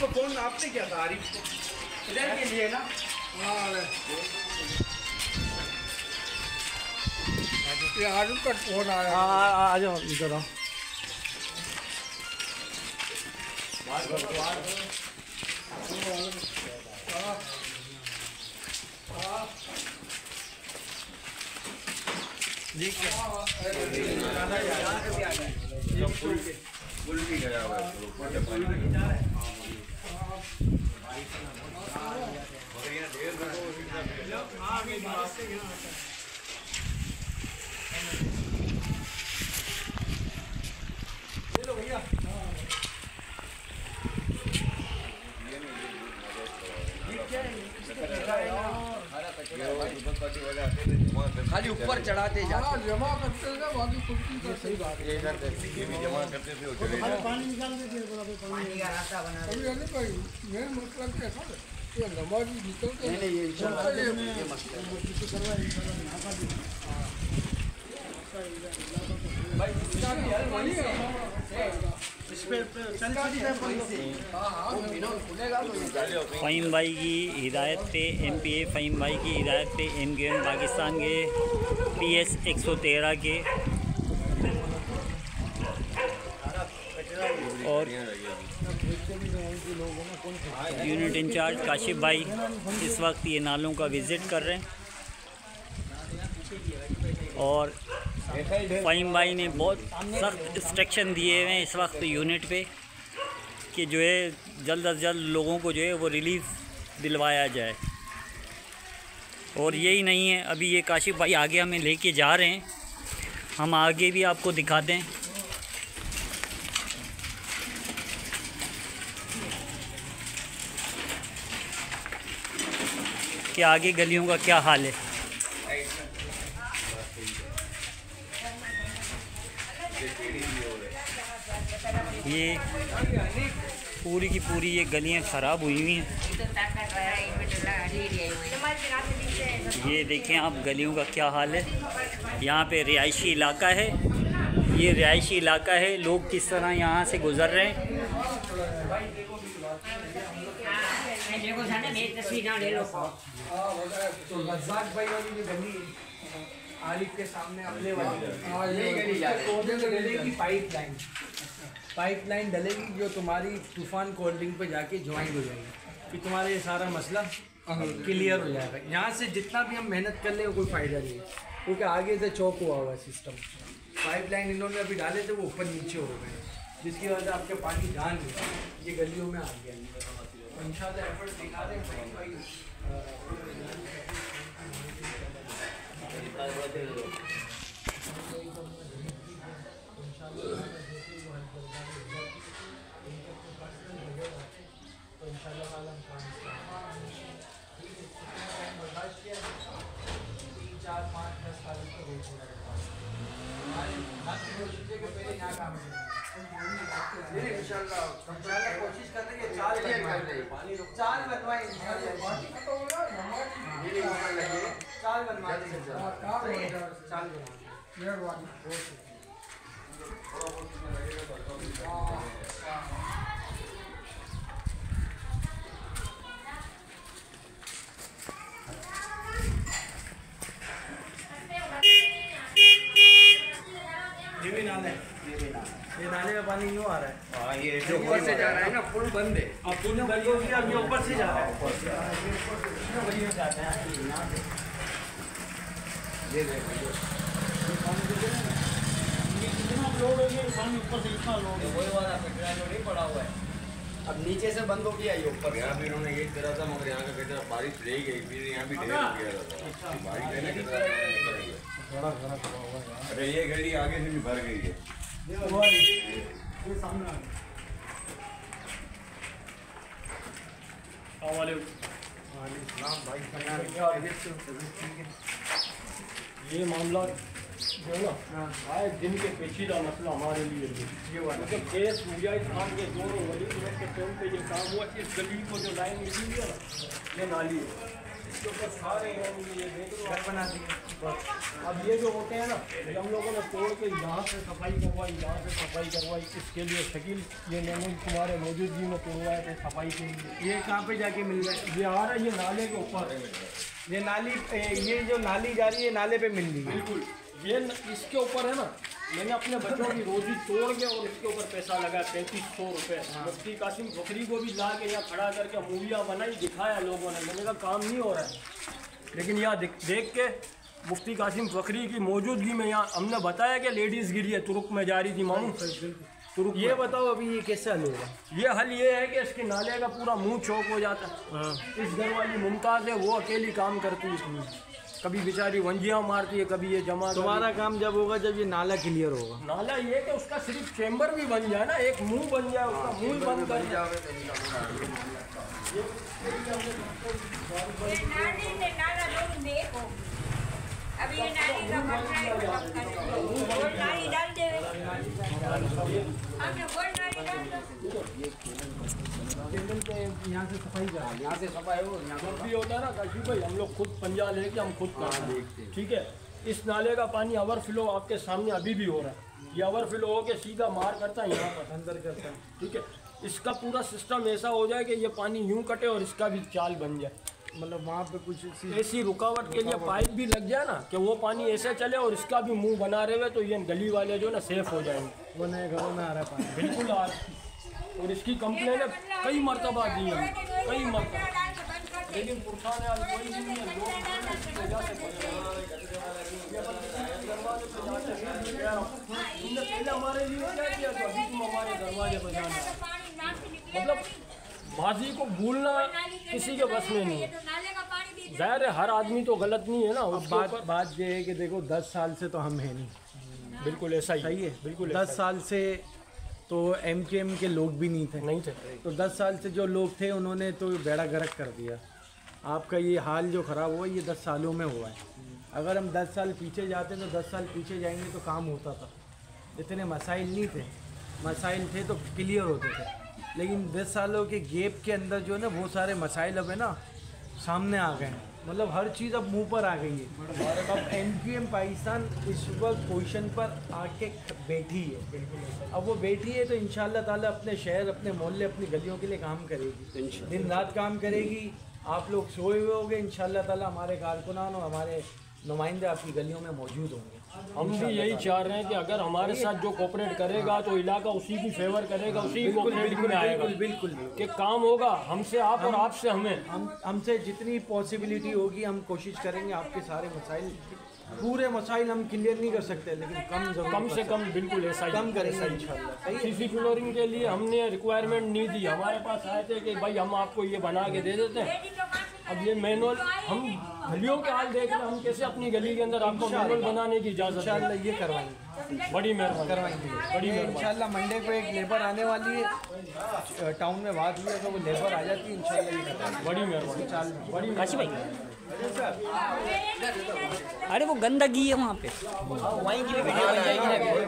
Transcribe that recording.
को फोन आपने किया था आरिफ को इधर के लिए ना। ये आरिफ का फोन आया। आ जाओ इधर आओ। जी क्या पुल भी गया हुआ है। खाली ऊपर चढ़ाते जाते जमा करते थे बाकी कुर्सी का सही बात है। ये भी जमा करते थे पानी निकाल देते पानी का रास्ता बना अभी अरे भाई मेन मतलब क्या था ये नमाज निकलते नहीं ये इंशाल्लाह ये मसला फ़हीम भाई की हिदायत पे MPA फ़हीम भाई की हिदायत पे MKN पाकिस्तान के PS 113 के और यूनिट इंचार्ज काशिफ भाई इस वक्त ये नालों का विज़िट कर रहे हैं और फ़हीम भाई ने बहुत सख्त इंस्ट्रक्शन दिए हुए हैं इस वक्त यूनिट पे कि जो है जल्द अज जल्द लोगों को जो है वो रिलीफ दिलवाया जाए। और यही नहीं है, अभी ये काशिफ भाई आगे हमें लेके जा रहे हैं, हम आगे भी आपको दिखाते हैं कि आगे गलियों का क्या हाल है। ये पूरी की पूरी ये गलियां ख़राब हुई हुई हैं। ये देखें आप गलियों का क्या हाल है। यहाँ पे रिहायशी इलाका है, ये रिहायशी इलाका है, लोग किस तरह यहाँ से गुज़र रहे हैं। आरिफ के सामने अपने वाली पाइपलाइन डलेगी जो तुम्हारी तूफान कोल्ड ड्रिंक पे जाके ज्वाइन हो जाएगी, कि तुम्हारा ये सारा मसला क्लियर हो जाएगा। यहाँ से जितना भी हम मेहनत कर ले कोई फ़ायदा नहीं है, क्योंकि आगे से चौक हुआ हुआ सिस्टम। पाइपलाइन इन्होंने अभी डाले थे वो ऊपर नीचे हो गए, जिसकी वजह से आपके पानी जान गया, ये गलियों में आ गया। इंशाल्लाह एफर्ट दिखा दें भाई। कोशिश करते हैं चाल बनवाए, चाल बनवा ये नाले में पानी क्यों आ रहा है? हाँ ये जो ऊपर से जा रहा है ना, पुल बंद है। अब पुल बंद हो गया, अभी ऊपर से जा रहा है। ये देखो कितना लोड हो गया, पानी ऊपर से इतना लोड है, वही वाला कचरा जो नहीं पड़ा हुआ है। अब नीचे से बंद हो गया ये ऊपर। यहाँ भी उन्होंने ये करा था, मगर यहाँ का कचरा बारिश रह गई, फिर यहाँ भी ढेर हो गया था। बारिश रहने के बाद अरे ये गली आगे से भी भर गई है। ये सामने ये मामला जो है ना आए दिन के पेचीदा मसला हमारे लिए ये वाला जब केस हुआ इस काम के जोर वली के टाइम पे ये काम हुआ, इस गली को जो लाइन मिली है ना, ये नाली है, इसके ऊपर सारे ये देख लो घर बना दिए। अब ये जो होते हैं ना, ये हम लोगों ने तोड़ के यहाँ से सफाई करवाई, यहाँ से सफाई करवाई। इसके लिए शकील ये मैंने तुम्हारे मौजूदगी में तोड़वाए थे सफाई के लिए। ये कहाँ पे जाके मिल गए? ये आ रहा है, ये नाले के ऊपर ये नाली, ये जो नाली जा रही है नाले पे मिल रही है। बिल्कुल, ये इसके ऊपर है ना, मैंने अपने बच्चों की रोजी तोड़ के और इसके ऊपर पैसा लगा 3500 रुपये। मुफ्ती कासिम फकरी को भी ला के यहाँ खड़ा करके मूवियाँ बनाई, दिखाया लोगों ने। मैंने कहा काम नहीं हो रहा है, लेकिन यहाँ देख के मुफ्ती कासिम फकरी की मौजूदगी में यहाँ हमने बताया कि लेडीज़ गिरी है, तुर्क में जा रही थी मामू तुर्क। ये बताओ अभी ये कैसे हल होगा? ये हल ये है कि इसके नाले का पूरा मुंह चौक हो जाता है। इस घर वाली मुमताज़ है, वो अकेली काम करती है, कभी बेचारी वंजियाँ मारती है, कभी ये जमा। तुम्हारा काम जब होगा जब ये नाला क्लियर होगा। नाला ये कि उसका सिर्फ चेंबर भी बन जाए ना, एक मुंह बन जाए, उसका मुंह बंद कर ये नाली ने नाला लोग देखो, अभी ये नाली का मसला है, गोल नाली डाल दे, हमने गोल नाली डाल दो। यहाँ से सफाई जा रही है। यहाँ से सफाई हो, यहाँ जब भी होता है ना काशी भाई, हम लोग खुद पंजा लेके हम खुद करते हैं, ठीक है। इस नाले का पानी ओवरफ्लो आपके सामने अभी भी हो रहा है। ये ओवरफ्लो हो के सीधा मार करता है यहाँ पर अंदर करता है। ठीक है। इसका पूरा सिस्टम ऐसा हो जाए कि ये पानी यूं कटे और इसका भी चाल बन जाए, मतलब वहाँ पे कुछ ऐसी रुकावट के लिए पाइप भी लग जाए ना कि वो पानी ऐसे चले और इसका भी मुंह बना रहे हुए, तो ये गली वाले जो ना सेफ हो जाएंगे। वो नए घरों में आ रहा है पानी। बिल्कुल आ रहा है। और इसकी कंप्लेन कई मरतबा दी है, कई मरतबा, लेकिन पुरसा ने आज कोई भी नहीं है। लोग वजह से पहले हमारे लिए क्या किया, तो अभी तुम हमारे दरवाजे पर जाना, मतलब माजी को भूलना किसी के बस में नहीं है। जाहिर है हर आदमी तो गलत नहीं है ना। बात ये है कि देखो 10 साल से तो हम हैं नहीं। बिल्कुल ऐसा ही सही है, बिल्कुल 10 साल से तो MKM के लोग भी नहीं थे। नहीं थे। तो 10 साल से जो लोग थे उन्होंने तो बेड़ा गर्क कर दिया। आपका ये हाल जो ख़राब हुआ ये 10 सालों में हुआ है। अगर हम 10 साल पीछे जाते तो 10 साल पीछे जाएंगे तो काम होता था। इतने मसाइल नहीं थे, मसाइल थे तो क्लियर होते थे। लेकिन 10 सालों के गैप के अंदर जो है ना वो सारे मसाइल अब है ना सामने आ गए हैं। मतलब हर चीज़ अब मुंह पर आ गई है। अब MKM पाकिस्तान इस वक्त पोजीशन पर आके बैठी है। अब वो बैठी है तो इंशाल्लाह ताला अपने शहर, अपने मोहल्ले, अपनी गलियों के लिए काम करेगी, दिन रात काम करेगी। आप लोग सोए हुए होंगे, इंशाल्लाह ताला हमारे कारकुनान और हमारे नुमाइंदे आपकी गलियों में मौजूद होंगे। हम भी यही चाह रहे हैं कि अगर हमारे साथ जो कोऑपरेट करेगा तो इलाका उसी की फेवर करेगा, उसी की कोऑपरेट में आएगा। बिल्कुल कि काम होगा हमसे आप और आपसे हमें। हमसे जितनी पॉसिबिलिटी होगी हम कोशिश करेंगे आपके सारे मसाइल, पूरे मसाइल हम क्लियर नहीं कर सकते लेकिन कम से कम बिल्कुल ऐसा ही कम करेंगे इंशाल्लाह। सीसी फ्लोरिंग के लिए हमने रिक्वायरमेंट नहीं दी। हमारे पास आए थे कि भाई हम आपको ये बना के दे देते हैं। अब ये मैनुअल, हम गलियों के हाल देख रहे हैं, हम कैसे अपनी गली के अंदर आपको मैनुअल बनाने की इजाज़त इंशाल्लाह ये करवाएंगे, बड़ी मेहरबानी करवाएंगे। बड़ी मेहरबानी। इंशाल्लाह मंडे को एक लेबर आने वाली है, टाउन में बात हुई है तो वो लेबर आ जाती है इंशाल्लाह ये करवाएंगे। बड़ी मेहरबानी, बड़ी काशी भाई, अरे वो गंदगी है वहाँ पे, वहीं की भी वीडियो बन जाएगी।